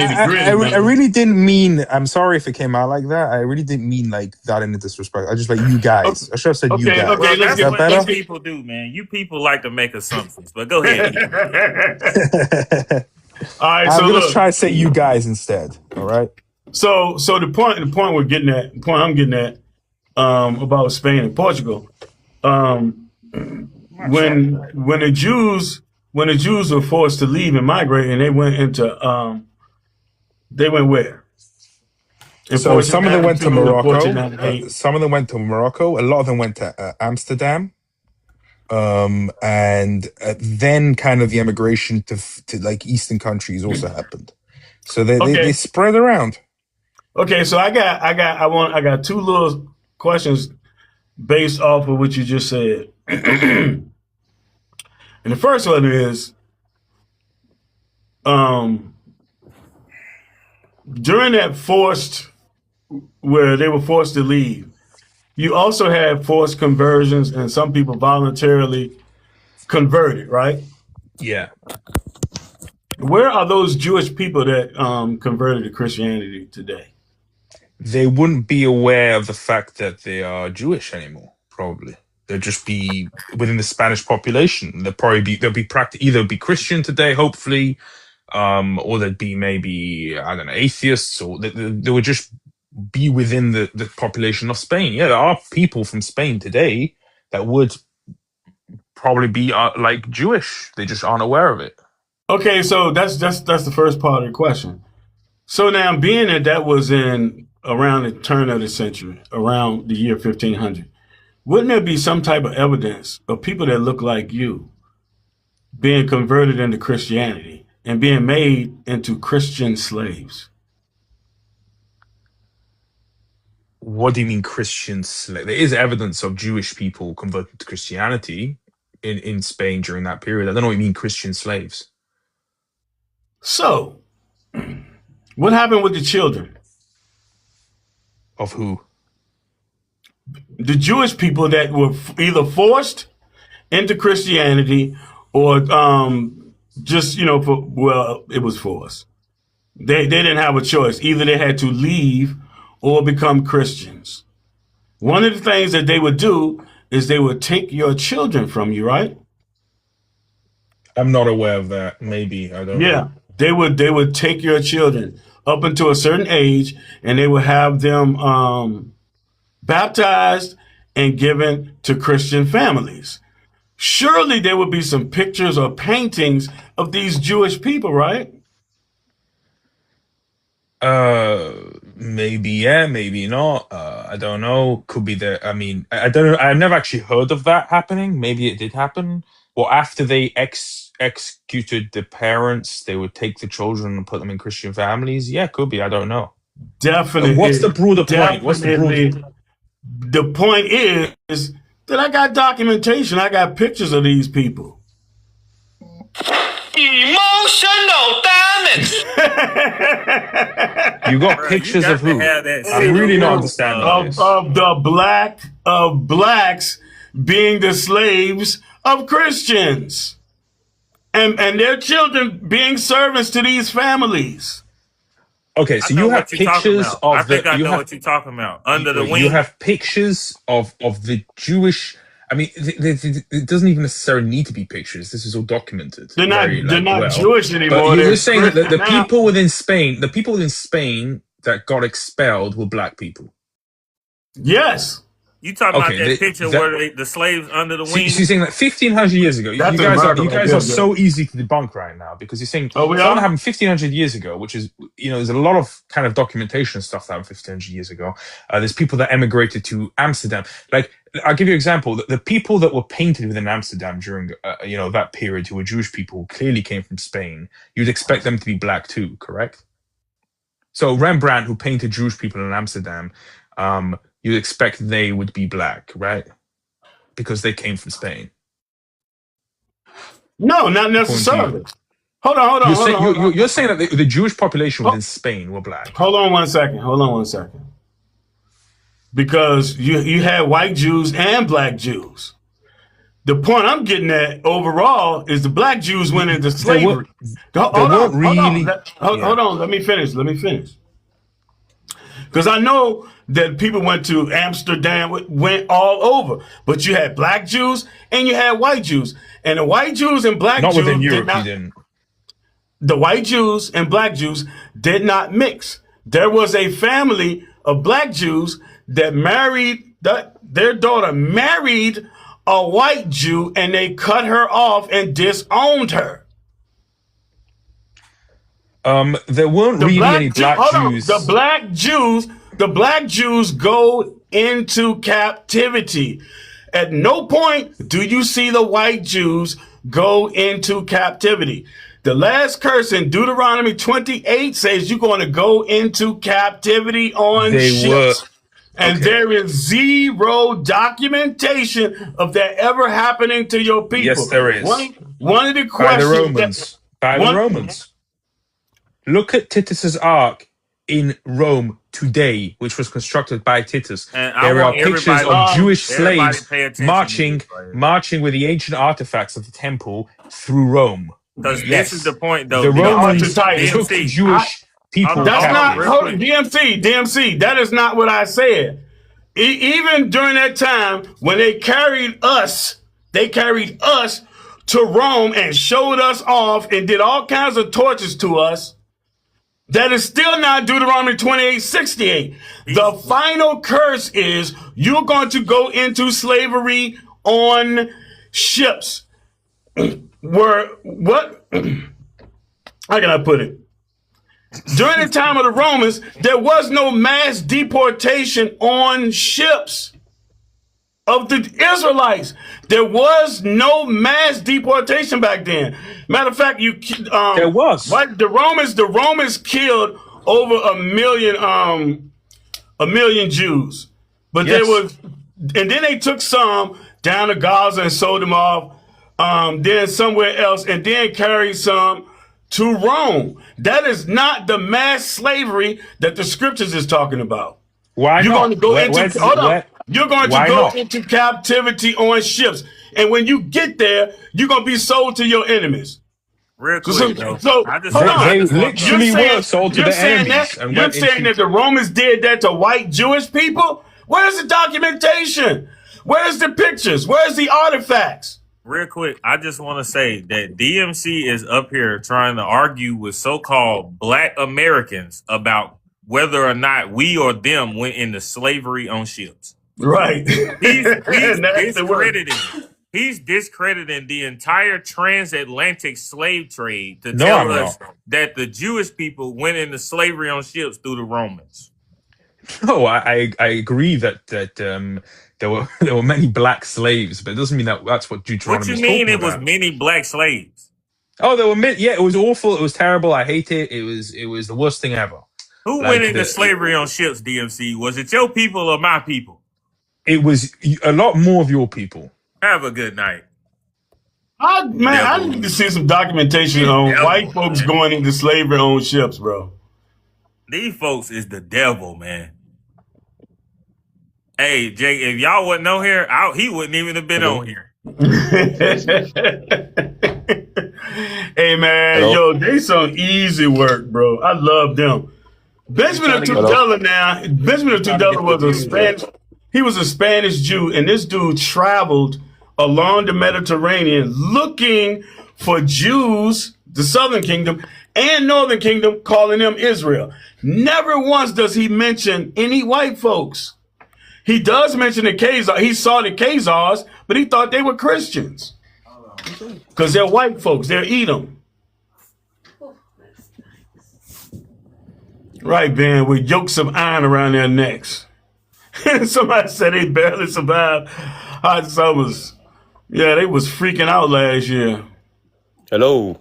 nitty gritty, I man. really didn't mean. I'm sorry if it came out like that. I really didn't mean like that in a disrespect. I just like you guys. I should have said you Okay, guys. okay, Well, let's Is that's get that what you let's better? get. people do, man. You people like to make assumptions. But go ahead. All right, so I'm gonna look, try to say you guys instead. All right. so the point we're getting at, the point I'm getting at, about Spain and Portugal, um, when the Jews were forced to leave and migrate, and they went where? In So some of them went to 1492 and Morocco. 1498. Some of them went to Morocco. A lot of them went to Amsterdam. And then kind of the emigration to like Eastern countries also happened. So they Okay, spread around. okay. So I got two little questions based off of what you just said. And the first one is, um, during that where they were forced to leave, you also had forced conversions, and some people voluntarily converted, right? Yeah. Where are those Jewish people that converted to Christianity today? They wouldn't be aware of the fact that they are Jewish anymore, probably. They'll just be within the Spanish population. They'll be either be Christian today, hopefully, or they'd be maybe, I don't know, atheists, or they would just be within the population of Spain. Yeah, there are people from Spain today that would probably be like Jewish. They just aren't aware of it. Okay, so that's the first part of the question. So now, being that was in around the turn of the century, around the year 1500, wouldn't there be some type of evidence of people that look like you being converted into Christianity and being made into Christian slaves? What do you mean Christian slave? There is evidence of Jewish people converted to Christianity in Spain during that period. I don't know what you mean Christian slaves. So, what happened with the children? Of who? The Jewish people that were either forced into Christianity or just, it was forced. They didn't have a choice. Either they had to leave or become Christians. One of the things that they would do is they would take your children from you, right? I'm not aware of that. Maybe. I don't Yeah. know. They would take your children up until a certain age, and they would have them baptized and given to Christian families. Surely there would be some pictures or paintings of these Jewish people, right? Maybe yeah, maybe not. I don't know. Could be there. I mean, I don't know. I've never actually heard of that happening. Maybe it did happen. Well, after they executed the parents, they would take the children and put them in Christian families. Yeah, could be. I don't know. What's the Definitely, broader point? What's the broader? definitely. The point is that I got documentation. I got pictures of these people. Emotional damage. You got Bro, you pictures got of to who? have that I'm really not serial understanding this. Of blacks being the slaves of Christians, and their children being servants to these families. Okay, I so know you have what you're talking pictures about. I of the think I you know have what you're talking about. Under the you wing. have pictures of the Jewish. I mean, it doesn't even necessarily need to be pictures. This is all documented They're not very they're not well. Jewish But anymore. you're They're saying that the Christian now. people within Spain that got expelled were black people. Yes, You talking Okay, about that picture where the slaves under the So wing? you're saying that 1500 years ago, that's you guys remarkable. are so easy to debunk right now because you're saying Oh, we something are. happened 1500 years ago, which is, there's a lot of kind of documentation stuff that happened 1500 years ago. There's people that emigrated to Amsterdam. Like, I'll give you an example. The people that were painted within Amsterdam during, that period, who were Jewish people, who clearly came from Spain, you'd expect them to be black too, correct? So Rembrandt, who painted Jewish people in Amsterdam, you'd expect they would be black, right? Because they came from Spain. No, not necessarily. Hold on. You're saying that the Jewish population within Spain were black. Hold on one second. Because you had white Jews and black Jews. The point I'm getting at overall is the black Jews went into slavery. Hold weren't really- on. Let me finish. Because I know that people went to Amsterdam, went all over, but you had black Jews and you had white Jews, and the white Jews and black Not Jews within did Europe, not. you didn't. The white Jews and black Jews did not mix. There was a family of black Jews that married, their daughter married a white Jew, and they cut her off and disowned her. There weren't really any black Jews. The black Jews go into captivity. At no point do you see the white Jews go into captivity. The last curse in Deuteronomy 28 says you're going to go into captivity on ships. And there is zero documentation of that ever happening to your people. Yes, there is. One of the By the questions Romans. Look at Titus's Ark in Rome today, which was constructed by Titus. And I There are want pictures everybody- of Jewish everybody slaves pay attention marching to this right here. with the ancient artifacts of the temple through Rome. Because Yes. this is the point, though. The Romans archetype. took DMC, Jewish people That's Hold on, not, real hold quick. on, DMC, that is not what I said. Even during that time when they carried us to Rome and showed us off and did all kinds of tortures to us. That is still not Deuteronomy 28:68. The final curse is you're going to go into slavery on ships. What? How can I put it? During the time of the Romans, there was no mass deportation on ships of the Israelites. There was no mass deportation back then. Matter of fact, There was. What the Romans killed over a million Jews, but Yes. there was, and then they took some down to Gaza and sold them off. Then somewhere else, and then carried some to Rome. That is not the mass slavery that the scriptures is talking about. Why You're not? going to go You're going to why go not? into captivity on ships, and when you get there, you're going to be sold to your enemies. Real quick, So, though. so I just hold want- on. They I just want- literally You're saying- were sold to you're the saying enemies that- and You're went saying into- that the Romans did that to white Jewish people? Where's the documentation? Where's the pictures? Where's the artifacts? Real quick, I just want to say that DMC is up here trying to argue with so-called black Americans about whether or not we or them went into slavery on ships. Right. He's That's the word. discrediting the entire transatlantic slave trade to No, tell I'm us that the Jewish people went into slavery on ships through the Romans. No, I agree that there were many black slaves, but it doesn't mean that that's what Deuteronomy What you is mean talking it was about. many black slaves? Oh, there were yeah, it was awful. It was terrible. I hate it. It was the worst thing ever. Who Like went into the- slavery on ships, DMC? Was it your people or my people? It was a lot more of your people. Have a good night. I need to see some documentation on Devil, white folks man. going into slavery on ships, bro. These folks is the devil, man. Hey, Jake, if y'all wasn't on here, he wouldn't even have been on here. Hey, man, Hello? yo, they some easy work, bro. I love them. Benjamin of Tudela now, Benjamin of Tudela was a Spanish, he was a Spanish Jew, and this dude traveled along the Mediterranean looking for Jews, the Southern Kingdom and Northern Kingdom, calling them Israel. Never once does he mention any white folks. He does mention the Khazars. He saw the Khazars, but he thought they were Christians. Because they're white folks. They're Edom. Right, Ben, with yokes of iron around their necks. Somebody said they barely survived hot summers. Yeah, they was freaking out last year. Hello.